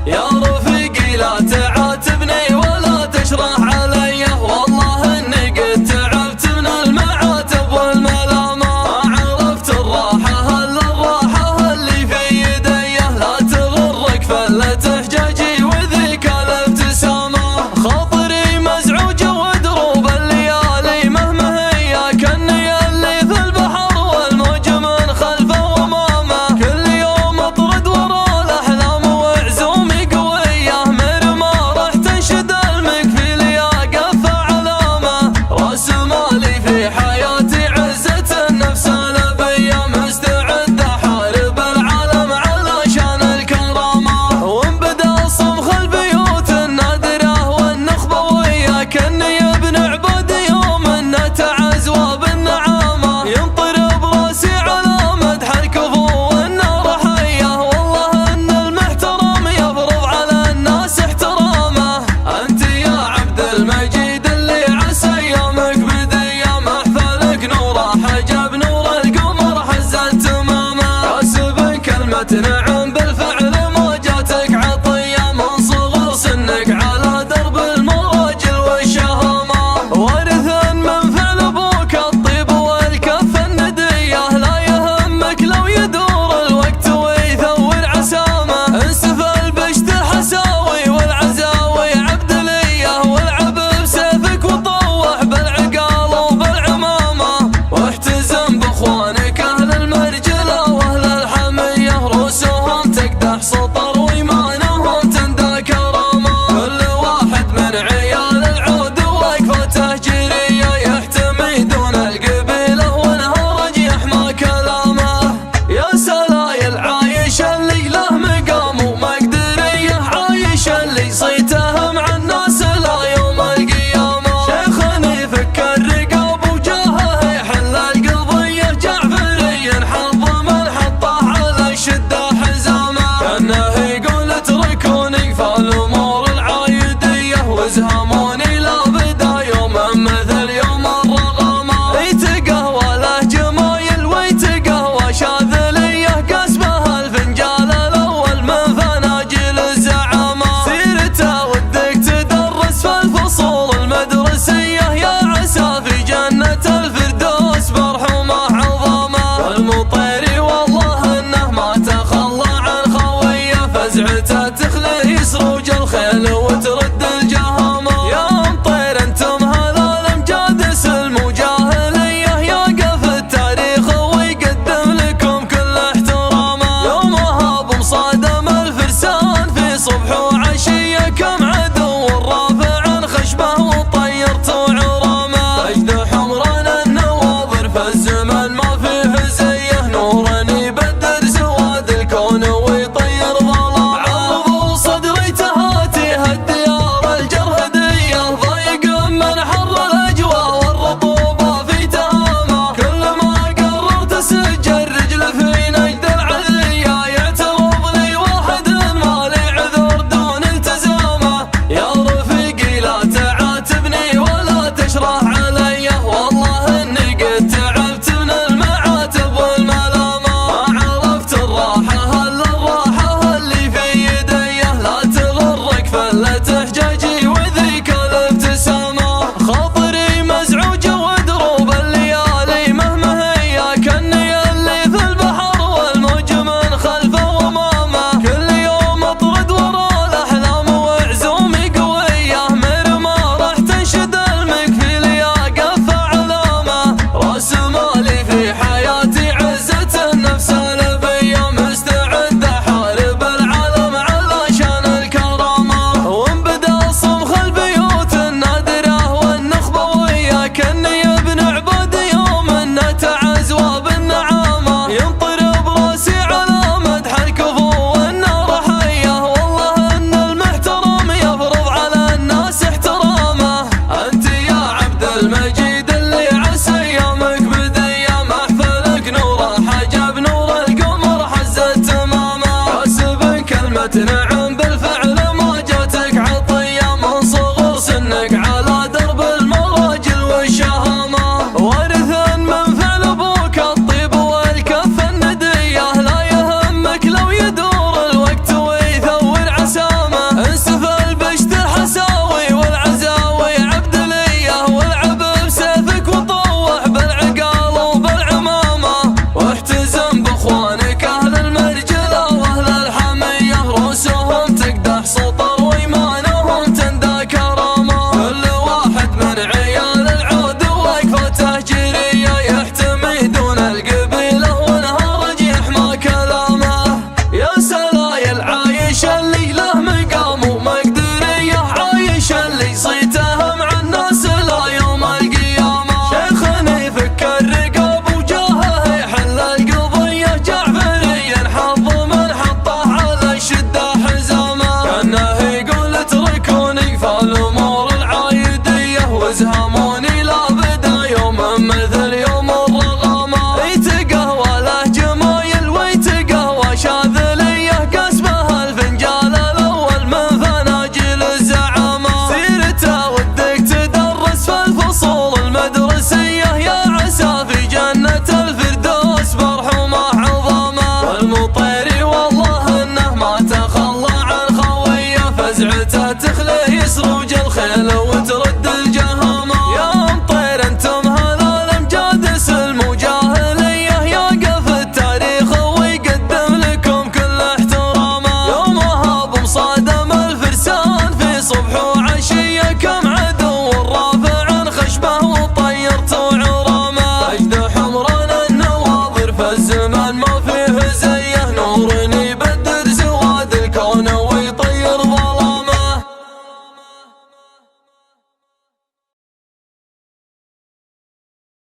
يا رفيقي لا تعاتبني ولا تشرح علي، والله اني قد تعبت من المعاتب والملامة. ما عرفت الراحة الا الراحة اللي في يدي، لا تغرك فلة حجاجي وذيك الابتسامة. خاطري مزعوج ودروب الليالي مهما هي كني اللي في البحر والموج من خلفه وامامه. كل يوم اطرد ورا الاحلام وعزومي قوية، مرمى راح تنشد المكفي لي قف علامة. راس مالي في حياتي عزة النفس الابية، مستعد احارب العالم علشان الكرامة. وان بدا صمخ البيوت النادرة والنخبوية، كني ابن عباد يوم انه تعزوى بالنعامة. ينطرب راسي على مدح الكفو والنار حية، والله ان المحترم يفرض على الناس احترامه. انت يا عبد المجيد اللي عسى ايامك بدية، محفلك نوره حجب نور القمر حزت تمامه. حاسب كلمة نعم بالفعل موجاتك عطية، من صغر سنك على درب المراجل والشهامة. وارث من فعل ابوك الطيب والكف الندية، لا يهمك لو يدور الوقت ويثور عسامة. انسف البشت الحساوي والعزاوي عبد ليه، والعب بسيفك وطوح بالعقال وبالعمامة. واحتزم باخوانك اهل المرجلة واهل الحمية، رؤوسهم تقدح سطر وايمانهم تندى كرامة. كل واحد من عيال العود وقفته جرية، يحتمي دون القبيلة والهرج يحمى كلامه. يا سلايل عايش اللي له مقام ومقدرية، عايش اللي صيته مع الناس لا يوم القيامة. شيخني فك الرقاب وجاهه يحل القضية، جعفري حظ من حطه على الشدة حزامه. كانه يقول اتركوني فالامور العايدية، وازهموني لا بدا يوم مثل يوم الرغامة. يتقهوى له جمايل ويتقهوى شاذلية، قسمه الفنجال الاول من فناجيل الزعامة. سيرته ودك تدرس في الفصول المدرسية، يا عسى في جنة الفردوس برحمه عظامه. والمطيري والله انه ما تخلى عن خويه، فزعته تخلي